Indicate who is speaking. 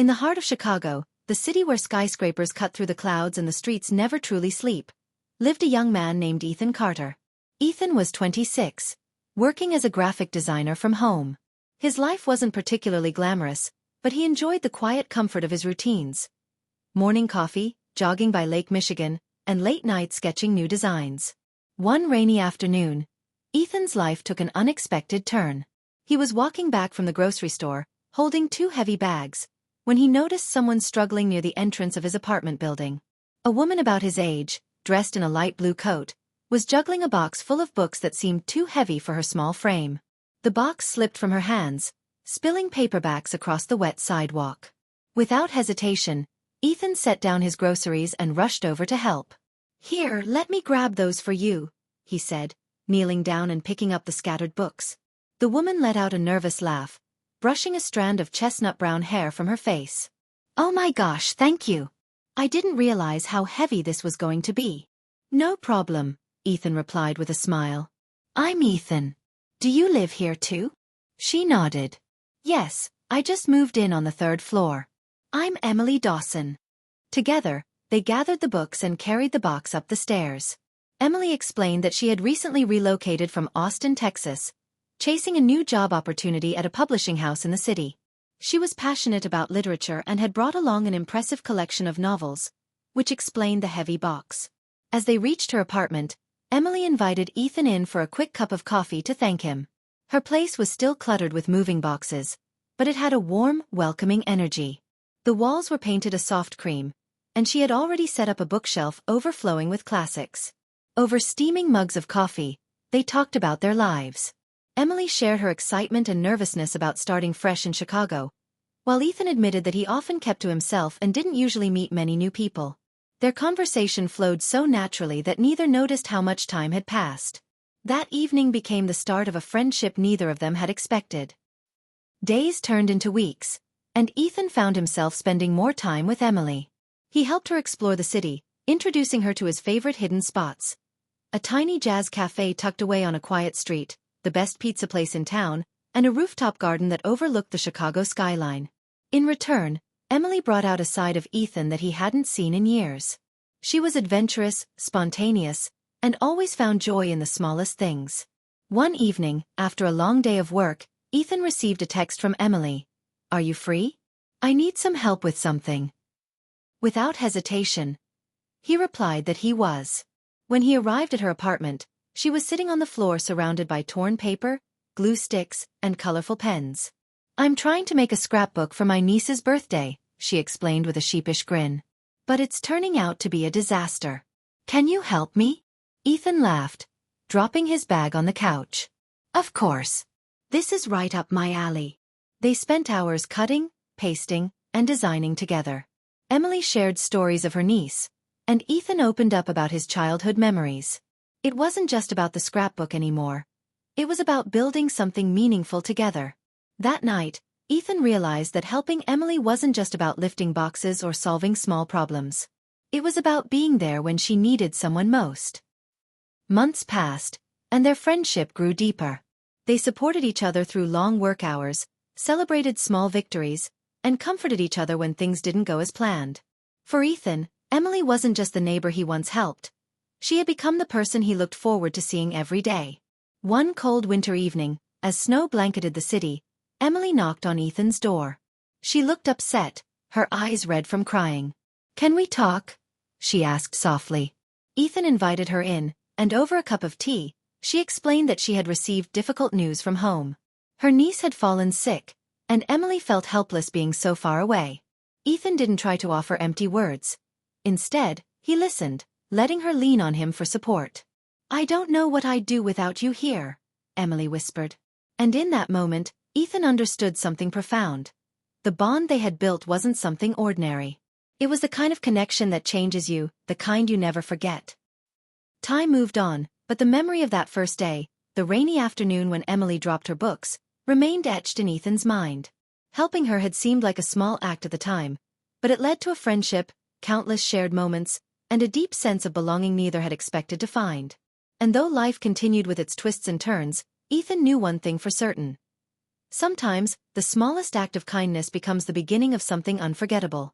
Speaker 1: In the heart of Chicago, the city where skyscrapers cut through the clouds and the streets never truly sleep, lived a young man named Ethan Carter. Ethan was 26, working as a graphic designer from home. His life wasn't particularly glamorous, but he enjoyed the quiet comfort of his routines. Morning coffee, jogging by Lake Michigan, and late nights sketching new designs. One rainy afternoon, Ethan's life took an unexpected turn. He was walking back from the grocery store, holding 2 heavy bags, when he noticed someone struggling near the entrance of his apartment building. A woman about his age, dressed in a light blue coat, was juggling a box full of books that seemed too heavy for her small frame. The box slipped from her hands, spilling paperbacks across the wet sidewalk. Without hesitation, Ethan set down his groceries and rushed over to help. "Here, let me grab those for you," he said, kneeling down and picking up the scattered books. The woman let out a nervous laugh, brushing a strand of chestnut-brown hair from her face. "Oh my gosh, thank you. I didn't realize how heavy this was going to be." "No problem," Ethan replied with a smile. "I'm Ethan. Do you live here too?" She nodded. "Yes, I just moved in on the 3rd floor. I'm Emily Dawson." Together, they gathered the books and carried the box up the stairs. Emily explained that she had recently relocated from Austin, Texas, chasing a new job opportunity at a publishing house in the city. She was passionate about literature and had brought along an impressive collection of novels, which explained the heavy box. As they reached her apartment, Emily invited Ethan in for a quick cup of coffee to thank him. Her place was still cluttered with moving boxes, but it had a warm, welcoming energy. The walls were painted a soft cream, and she had already set up a bookshelf overflowing with classics. Over steaming mugs of coffee, they talked about their lives. Emily shared her excitement and nervousness about starting fresh in Chicago, while Ethan admitted that he often kept to himself and didn't usually meet many new people. Their conversation flowed so naturally that neither noticed how much time had passed. That evening became the start of a friendship neither of them had expected. Days turned into weeks, and Ethan found himself spending more time with Emily. He helped her explore the city, introducing her to his favorite hidden spots. A tiny jazz cafe tucked away on a quiet street, the best pizza place in town, and a rooftop garden that overlooked the Chicago skyline. In return, Emily brought out a side of Ethan that he hadn't seen in years. She was adventurous, spontaneous, and always found joy in the smallest things. One evening, after a long day of work, Ethan received a text from Emily. "Are you free? I need some help with something." Without hesitation, he replied that he was. When he arrived at her apartment, she was sitting on the floor surrounded by torn paper, glue sticks, and colorful pens. "I'm trying to make a scrapbook for my niece's birthday," she explained with a sheepish grin. "But it's turning out to be a disaster. Can you help me?" Ethan laughed, dropping his bag on the couch. "Of course. This is right up my alley." They spent hours cutting, pasting, and designing together. Emily shared stories of her niece, and Ethan opened up about his childhood memories. It wasn't just about the scrapbook anymore. It was about building something meaningful together. That night, Ethan realized that helping Emily wasn't just about lifting boxes or solving small problems. It was about being there when she needed someone most. Months passed, and their friendship grew deeper. They supported each other through long work hours, celebrated small victories, and comforted each other when things didn't go as planned. For Ethan, Emily wasn't just the neighbor he once helped. She had become the person he looked forward to seeing every day. One cold winter evening, as snow blanketed the city, Emily knocked on Ethan's door. She looked upset, her eyes red from crying. "Can we talk?" she asked softly. Ethan invited her in, and over a cup of tea, she explained that she had received difficult news from home. Her niece had fallen sick, and Emily felt helpless being so far away. Ethan didn't try to offer empty words. Instead, he listened, letting her lean on him for support. "I don't know what I'd do without you here," Emily whispered. And in that moment, Ethan understood something profound. The bond they had built wasn't something ordinary. It was the kind of connection that changes you, the kind you never forget. Time moved on, but the memory of that first day, the rainy afternoon when Emily dropped her books, remained etched in Ethan's mind. Helping her had seemed like a small act at the time, but it led to a friendship, countless shared moments, and a deep sense of belonging neither had expected to find. And though life continued with its twists and turns, Ethan knew one thing for certain. Sometimes, the smallest act of kindness becomes the beginning of something unforgettable.